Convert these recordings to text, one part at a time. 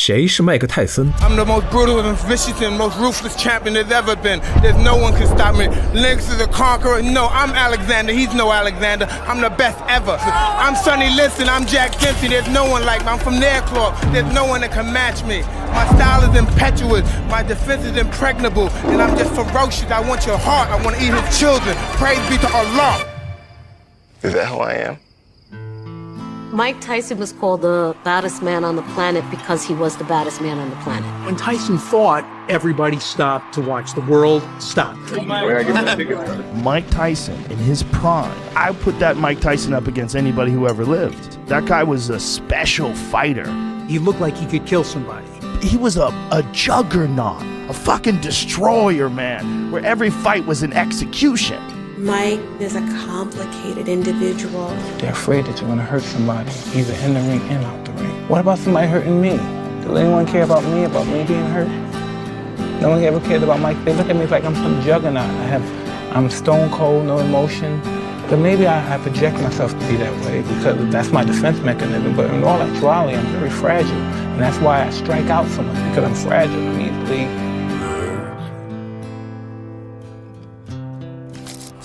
谁是麦克泰森？ I'm the most brutal and vicious and most ruthless champion there's ever been. There's no one can stop me. Lynx is a conqueror. No, I'm Alexander. He's no Alexander. I'm the best ever. I'm Sonny Liston. I'm Jack Dempsey. There's no one like me. I'm from their club. There's no one that can match me. My style is impetuous. My defense is impregnable. And I'm just ferocious. I want your heart. I want to eat his children. Praise be to Allah. Is that who I am? Mike Tyson was called the baddest man on the planet because he was the baddest man on the planet. When Tyson fought, everybody stopped to watch. The world stopped. Mike Tyson in his prime. I put that Mike Tyson up against anybody who ever lived. That guy was a special fighter. He looked like he could kill somebody. He was a juggernaut, a fucking destroyer, man, where every fight was an execution. Mike is a complicated individual. They're afraid that you're going to hurt somebody, either in the ring and out the ring. What about somebody hurting me? Does anyone care about me being hurt? No one ever cared about Mike. They look at me like I'm some juggernaut. I'm stone cold, no emotion. But maybe I project myself to be that way because that's my defense mechanism. But in all actuality, I'm very fragile. And that's why I strike out so much, because I'm fragile. I'm easily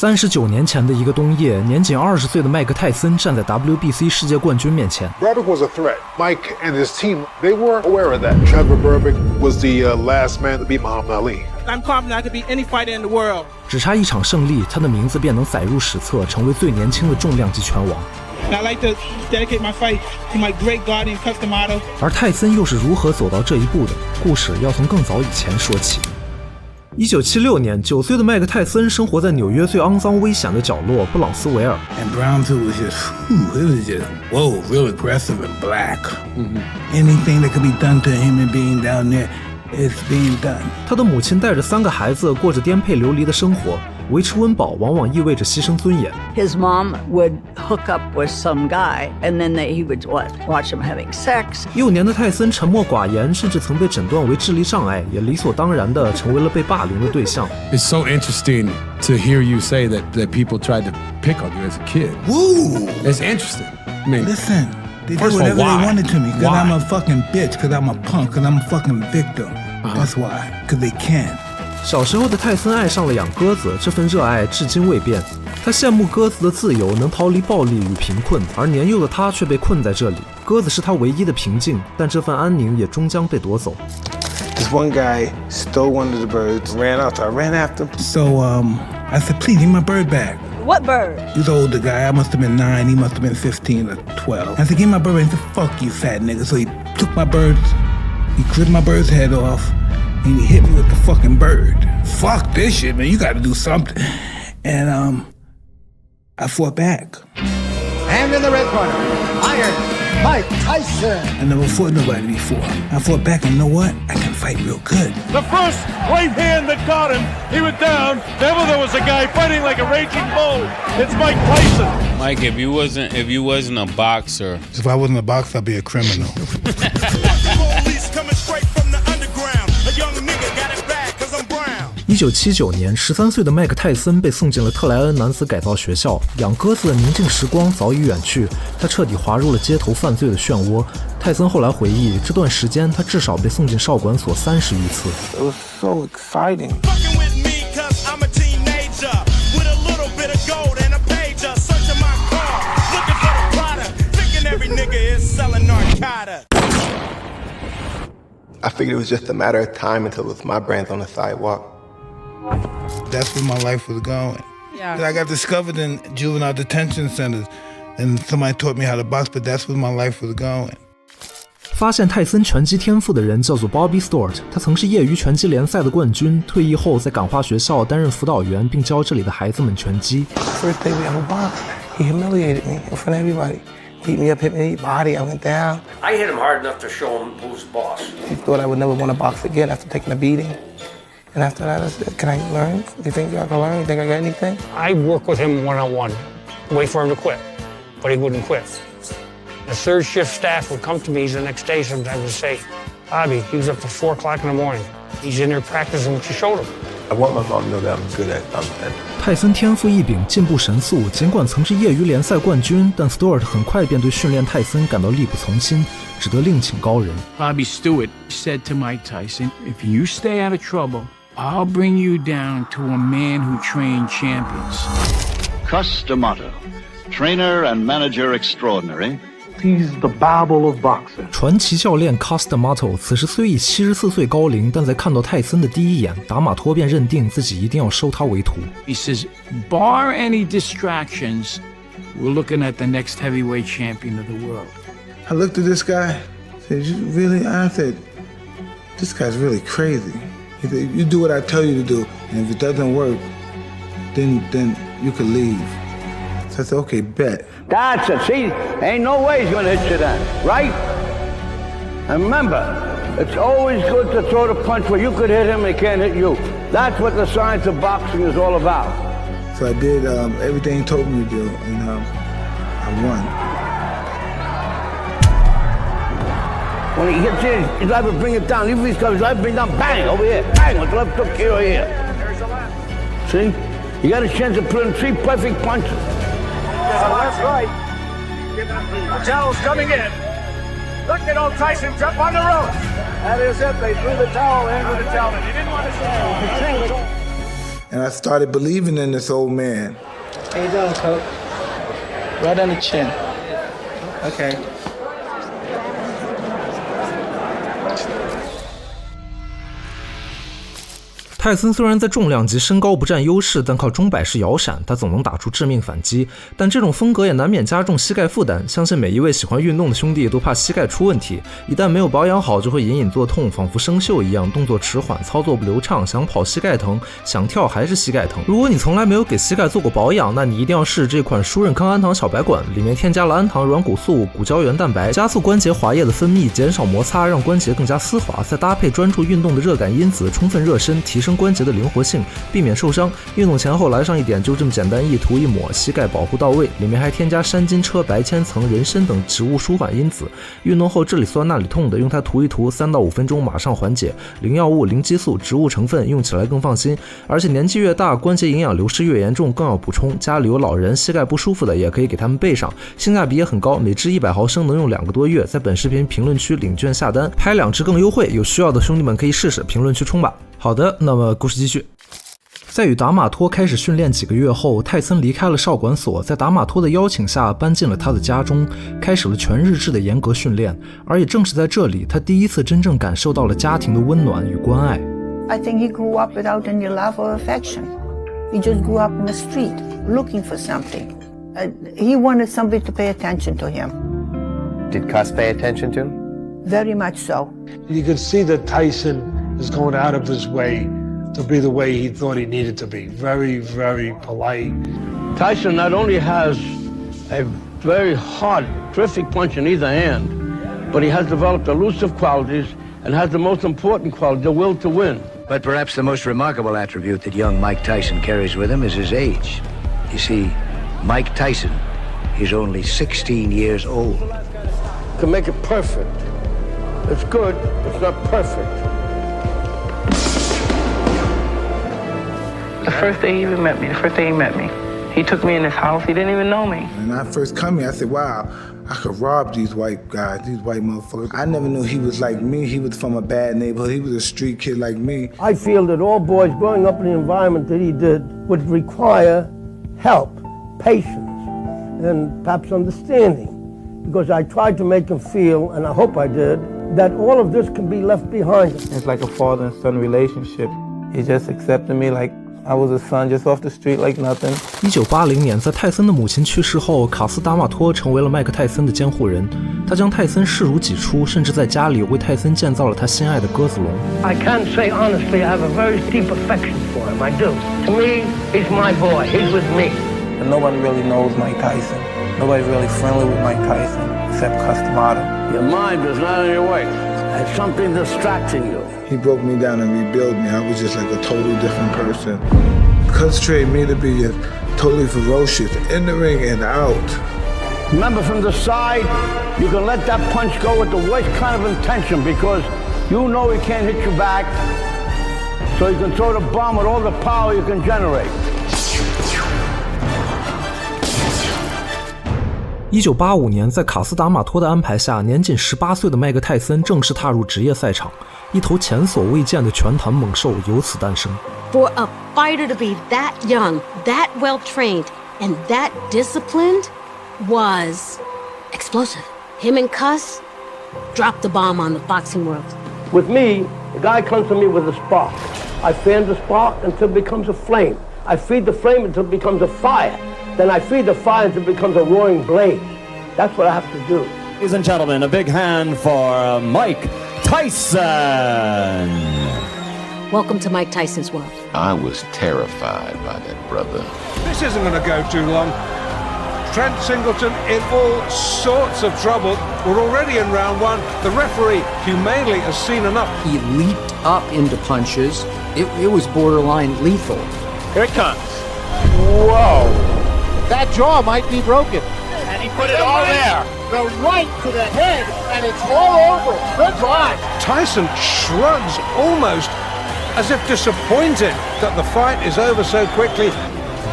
39年前的一个冬夜，年仅20岁的麦克泰森站在 WBC 世界冠军面前。Berbick was a threat. Mike and his team, they were aware of that. Trevor Berbick was the last man to beat Muhammad Ali. I'm confident I could beat any fighter in the world. 只差一场胜利，他的名字便能载入史册，成为最年轻的重量级拳王。And I'd like to dedicate my fight to my great guardian Customato. 而泰森又是如何走到这一步的？故事要从更早以前说起。1976年，9岁的麦克泰森生活在纽约最肮脏危险的角落布朗斯维尔。And Brownsville was just, whoa, real aggressive and black. Anything that could be done to a human being down there, it's being done. 他的母亲带着3个孩子过着颠沛流离的生活，维持温饱往往意味着牺牲尊严。His mom would hook up with some guy, and then he would watch him having sex. 幼年的泰森沉默寡言，甚至曾被诊断为智力障碍，也理所当然地成为了被霸凌的对象。It's so interesting to hear you say that people tried to pick on you as a kid. Woo! It's interesting. I mean, listen, they first did of whatever all, they wanted to me because Why? I'm a fucking bitch, because I'm a punk, because I'm a fucking victim. That's why, because they can. 小时候的泰森爱上了养鸽子，这份热爱至今未变。他羡慕鸽子的自由，能逃离暴力与贫困，而年幼的他却被困在这里。鸽子是他唯一的平静，但这份安宁也终将被夺走。This one guy stole one of the birds, ran out, so I ran after him. So, I said, please, give my bird back. What bird? He was an older guy. I must have been 9. He must have been 15 or 12. I said, give my bird back. He said, fuck you, fat nigga. So he took my birds. He clipped my bird's head off. And he hit me with the fucking bird. Fuck this shit, man. You gotta do something. And, I fought back. And in the red corner, Iron Mike Tyson. I never fought nobody before. I fought back, and you know what? I can fight real good. The first right hand that got him, he was down. Then there was a guy fighting like a raging bull. It's Mike Tyson. Mike, if you wasn't a boxer. If I wasn't a boxer, I'd be a criminal. Police coming straight from the underground. A young nigga got it bad 'cause I'm brown. 1979年，13岁的麦克泰森被送进了特莱恩男子改造学校。养鸽子的宁静时光早已远去，他彻底滑入了街头犯罪的漩涡。泰森后来回忆，这段时间他至少被送进少管所30余次。 It was so exciting. Fucking with me 'cause I'm a teenager with a little bit of gold and a pager. Searching my car, looking for the product, thinking every nigga is selling narcotics. I figured it was just a matter of time until it was my brands on the sidewalk. That's where my life was going. Yeah. I got discovered in juvenile detention centers, and somebody taught me how to box, but that's where my life was going. 发现泰森拳击天赋的人叫做 Bobby Stewart， 他曾是业余拳击联赛的冠军，退役后在感化学校担任辅导员，并教这里的孩子们拳击。 First day we ever boxed, he humiliated me in front of everybody. Beat me up, hit me in the body, I went down. I hit him hard enough to show him who's boss. He thought I would never want to box again after taking a beating. And after that, I said, can I learn? You think I can learn? You think I got anything? I work with him one-on-one, wait for him to quit, but he wouldn't quit. The third shift staff would come to me the next day sometimes and say, Bobby, he was up to 4 o'clock in the morning. He's in there practicing what you showed him. I want my mom to know that I'm good at something. 泰森天赋异禀，进步神速。尽管曾是业余联赛冠军，但 Stewart 很快便对训练泰森感到力不从心，只得另请高人。 Bobby Stewart said to Mike Tyson, if you stay out of trouble, I'll bring you down to a man who trained champions. Cus D'Amato, trainer and manager extraordinary. He's the Bible of boxing. 传奇教练 Cus D'Amato 此时虽已74岁高龄，但在看到泰森的第一眼，达马托便认定自己一定要收他为徒。 He says, bar any distractions, we're looking at the next heavyweight champion of the world. I looked at this guy, said, you really? I said, this guy's really crazy. He said, you do what I tell you to do, and if it doesn't work, then you could leave. So I said, okay, bet. That's it. See, ain't no way he's gonna hit you then, right? And remember, it's always good to throw the punch where you could hit him and he can't hit you. That's what the science of boxing is all about. So I did everything he told me to do, and I won. When he hits you, he's liable to bring it down. Even if he's liable to bring it down, bang, over here, bang, with the left hook here or here. See? You got a chance to put in 3 perfect punches. That's right. The towel's coming in. Look at old Tyson jump on the ropes. That is it. They threw the towel in with the towel. He didn't want to say. And I started believing in this old man. How you doing, Coach? Right on the chin. Okay. 泰森虽然在重量级身高不占优势，但靠钟摆式摇闪，他总能打出致命反击。但这种风格也难免加重膝盖负担，相信每一位喜欢运动的兄弟都怕膝盖出问题，一旦没有保养好，就会隐隐作痛，仿佛生锈一样，动作迟缓，操作不流畅，想跑膝盖疼，想跳还是膝盖疼。如果你从来没有给膝盖做过保养，那你一定要试这款舒润康安糖小白管，里面添加了氨糖软骨素、骨胶原蛋白，加速关节滑液的分泌，减少摩擦，让关节更加丝滑，再搭配专注运动的热感因子，充分热身，提升关节的灵活性，避免受伤。运动前后来上一点，就这么简单一涂一抹，膝盖保护到位。里面还添加山金车、白千层、人参等植物舒缓因子。运动后这里酸那里痛的，用它涂一涂，3到5分钟马上缓解。零药物、零激素，植物成分，用起来更放心。而且年纪越大，关节营养流失越严重，更要补充。家里有老人膝盖不舒服的，也可以给他们备上，性价比也很高，每支100毫升能用2个多月。在本视频评论区领券下单，拍2支更优惠，有需要的兄弟们可以试试，评论区冲吧。好的，那么故事继续。在与达马托开始训练几个月后，泰森离开了少管所，在达马托的邀请下搬进了他的家中，开始了全日制的严格训练。而也正是在这里，他第一次真正感受到了家庭的温暖与关爱。 I think he grew up without any love or affection. He just grew up in the street, looking for something. He wanted somebody to pay attention to him. Did Cus pay attention to him? Very much so. You could see that Tyson is going out of his way to be the way he thought he needed to be. Very, very polite. Tyson not only has a very hard, terrific punch in either hand, but he has developed elusive qualities and has the most important quality, the will to win. But perhaps the most remarkable attribute that young Mike Tyson carries with him is his age. You see, Mike Tyson is only 16 years old. Can make it perfect. It's good, it's not perfect. The first day he met me, he took me in his house. He didn't even know me. When I first come here, I said, wow, I could rob these white guys, these white motherfuckers. I never knew he was like me. He was from a bad neighborhood. He was a street kid like me. I feel that all boys growing up in the environment that he did would require help, patience, and perhaps understanding. Because I tried to make him feel, and I hope I did, that all of this can be left behind. It's like a father and son relationship. He just accepted me like I was a son just off the street like nothing. 1980年，在泰森的母亲去世后，卡斯达马托成为了麦克泰森的监护人。他将泰森视如己出，甚至在家里为泰森建造了他心爱的鸽子笼。I can't say honestly I have a very deep affection for him. I do. To me, he's my boy. He's with me. And nobody really knows Mike Tyson. Nobody's really friendly with Mike Tyson except Cus D'Amato. Your mind is not on your way. There's something distracting you. He broke me down and rebuilt me. I was just like a totally different person. Cus trained me to be totally ferocious in the ring and out. Remember, from the side, you can let that punch go with the worst kind of intention because you know he can't hit you back. So you can throw the bomb with all the power you can generate. 1985年，在卡斯达马托的安排下，年仅18岁的麦克泰森正式踏入职业赛场，一头前所未见的拳坛猛兽由此诞生。For a fighter to be that young, that well trained, and that disciplined was explosive. Him and Cuss dropped the bomb on the boxing world. With me, the guy comes to me with a spark. I fan the spark until it becomes a flame. I feed the flame until it becomes a fire. Then I feed the fire until it becomes a roaring blaze. That's what I have to do. Ladies and gentlemen, a big hand for Mike Tyson. Welcome to Mike Tyson's world. I was terrified by that brother. This isn't going to go too long. Trent Singleton in all sorts of trouble. We're already in round one. The referee humanely has seen enough. He leaped up into punches. It was borderline lethal. Here it comes. Whoa. That jaw might be broken. And he put it all there. The right to the head, and it's all over. Good drive. Tyson shrugs almost as if disappointed that the fight is over so quickly.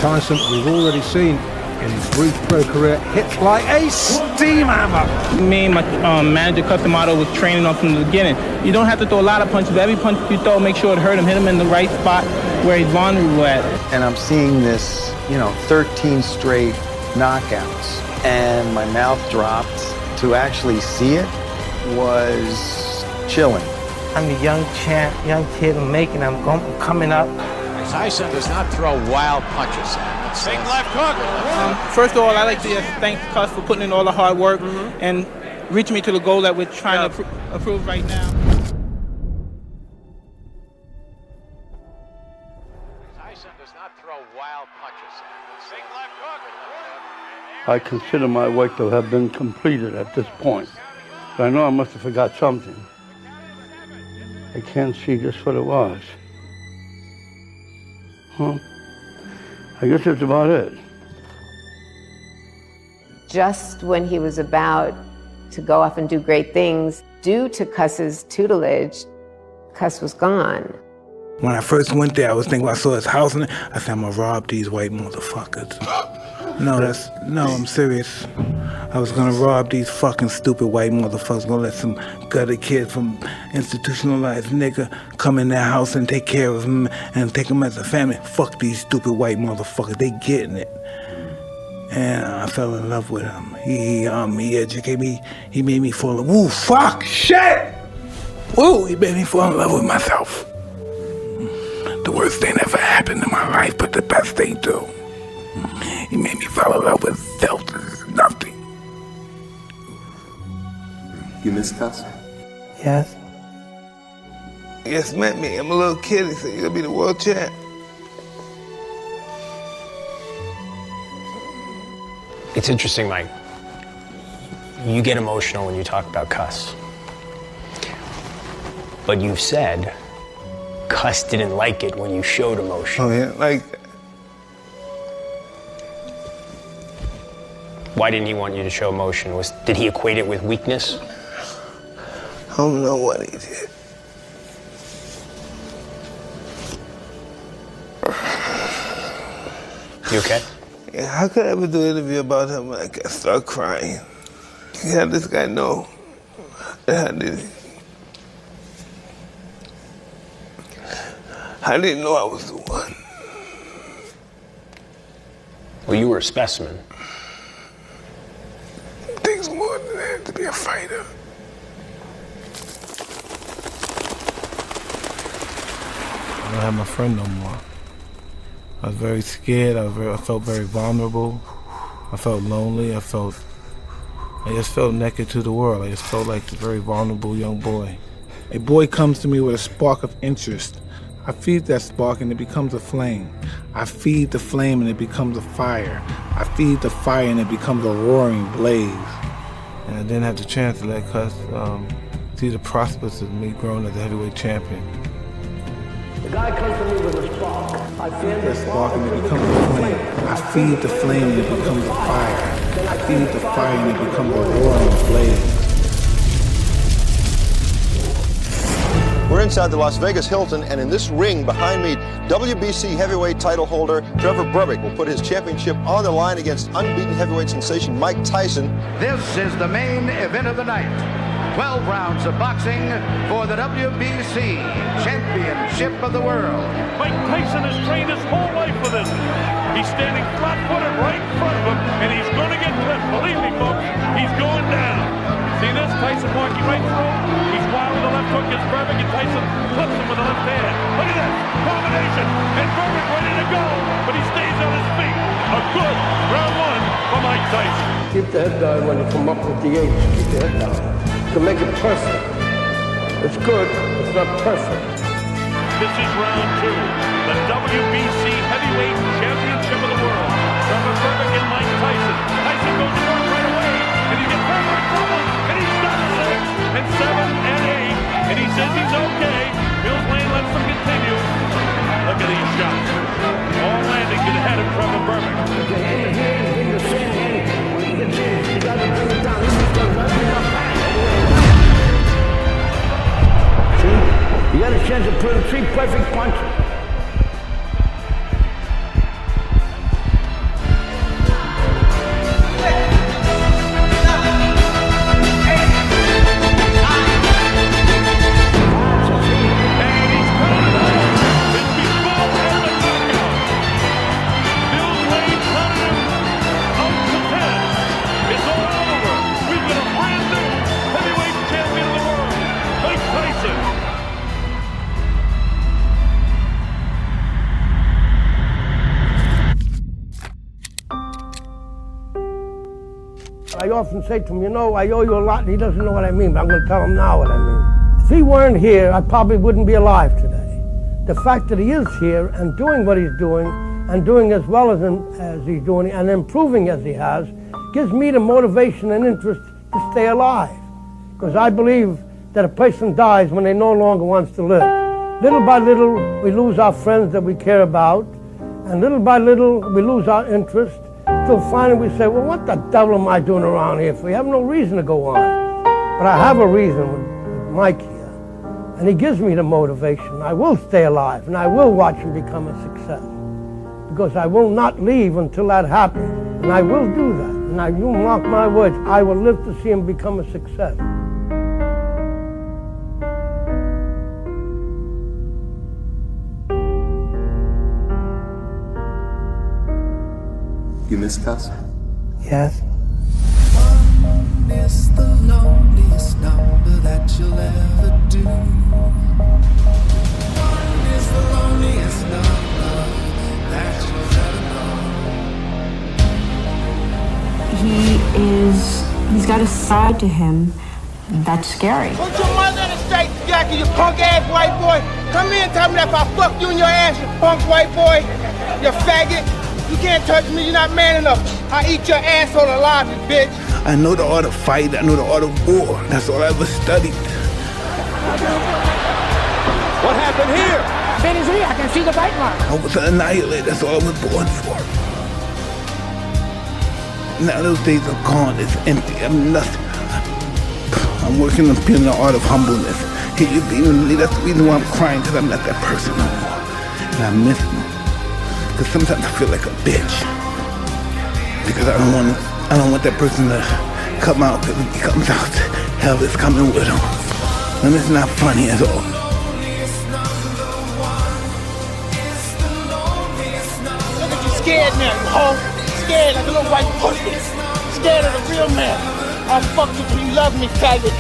Tyson, we've already seen in his brief pro career, hits like a steam hammer. Me and my manager, Customato, was training on from the beginning. You don't have to throw a lot of punches, but every punch you throw, make sure it hurt him, hit him in the right spot where he's vulnerable at. And I'm seeing this, 13 straight knockouts, and my mouth dropped. To actually see it was chilling. I'm a young champ, young kid, I'm coming up. Tyson does not throw wild punches. Big left hook. First of all, I'd like to thank Cuss for putting in all the hard work and reaching me to the goal that we're trying to approve right now. Tyson does not throw wild punches. Big left hook. I consider my work to have been completed at this point. But I know I must have forgot something. I can't see just what it was. I guess that's about it. Just when he was about to go off and do great things, due to Cuss's tutelage, Cuss was gone. When I first went there, I was thinking, I saw his house, and I said, I'm gonna rob these white motherfuckers. No, I'm serious. I was gonna rob these fucking stupid white motherfuckers, gonna let some gutter kid from institutionalized nigga come in their house and take care of him and take him as a family. Fuck these stupid white motherfuckers, they getting it. And I fell in love with him. He educated me, he made me fall in love. Woo, fuck, shit! Woo, he made me fall in love with myself. The worst thing ever happened in my life, but the best thing too. He made me fall in love with self. This is nothing. You miss Cuss? Yes. He just met me. I'm a little kid. He said, you're gonna be the world champ. It's interesting, Mike. You get emotional when you talk about Cuss. But you've said Cuss didn't like it when you showed emotion. Oh, yeah, like that. Why didn't he want you to show emotion? Did he equate it with weakness? I don't know what he did. You okay? Yeah, how could I ever do an interview about him and I start crying? How this guy know that I did it? I didn't know I was the one. Well, you were a specimen. It takes more than that to be a fighter. I don't have my friend no more. I was very scared. I felt very vulnerable. I felt lonely. I just felt naked to the world. I just felt like a very vulnerable young boy. A boy comes to me with a spark of interest. I feed that spark and it becomes a flame. I feed the flame and it becomes a fire. I feed the fire and it becomes a roaring blaze. And I didn't have the chance to let Cuss see the prospects of me growing as a heavyweight champion. The guy comes to me with a spark. I fan the spark and it becomes a flame. I feed the flame and it becomes a fire. I feed the fire and it becomes a roaring blaze. We're inside the Las Vegas Hilton, and in this ring behind me, WBC heavyweight title holder Trevor Berbick will put his championship on the line against unbeaten heavyweight sensation Mike Tyson. This is the main event of the night. 12 rounds of boxing for the WBC Championship of the World. Mike Tyson has trained his whole life for this. He's standing flat-footed right in front of him, and he's going to get clipped. Believe me, folks, he's going down. See this? Tyson walking right through. He's wild with the left hook, gets Berbick, and Tyson flips him with the left hand. Look at this combination, and Berbick ready to go, but he stays on his feet. A good round one for Mike Tyson. Keep the head down when you come up with the H. Keep the head down. To make it perfect. It's good, it's not perfect. This is round two. The WBC Heavyweight Championship of the World. Trevor Berbick and Mike Tyson. Tyson goes to work right away, and he gets Berbick in trouble, and he's got 6 and 7 and 8, and he says he's okay. Mills Lane lets them continue. Look at these shots. All landing to the head of Trevor Berbick. You got a chance to put in 3 perfect punches. I often say to him, you know, I owe you a lot, and he doesn't know what I mean, but I'm going to tell him now what I mean. If he weren't here, I probably wouldn't be alive today. The fact that he is here and doing what he's doing, and doing as well as he's doing, and improving as he has, gives me the motivation and interest to stay alive. Because I believe that a person dies when they no longer wants to live. Little by little, we lose our friends that we care about, and little by little, we lose our interest. Till finally we say, well, what the devil am I doing around here for? We have no reason to go on. But I have a reason with Mike here. And he gives me the motivation. I will stay alive, and I will watch him become a success. Because I will not leave until that happens. And I will do that. And you mark my words, I will live to see him become a success. You miss Cus? Yes. One is the loneliest number that you'll ever do. One is the loneliest number that you'll ever know. He's got a side to him that's scary. Put your mother in the straight jacket, you punk ass white boy. Come here and tell me that if I fuck you in your ass, you punk white boy, you faggot. You can't touch me, you're not man enough. I eat your asshole alive, you bitch. I know the art of fight, I know the art of war. That's all I ever studied. What happened here? Finish me, I can see the bite mark. I was an annihilator, that's all I was born for. Now those days are gone, it's empty, I'm nothing. I'm working on feeling the art of humbleness. That's the reason why I'm crying, because I'm not that person no more. And I miss them. Because sometimes I feel like a bitch. Because I don't want that person to come out, because if he comes out, hell is coming with him. And it's not funny at all. Look at you scared now, you hoe. Scared like a little white pussy. Scared of the real man. I'll fuck you till you love me, faggot.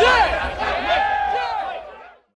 Yeah.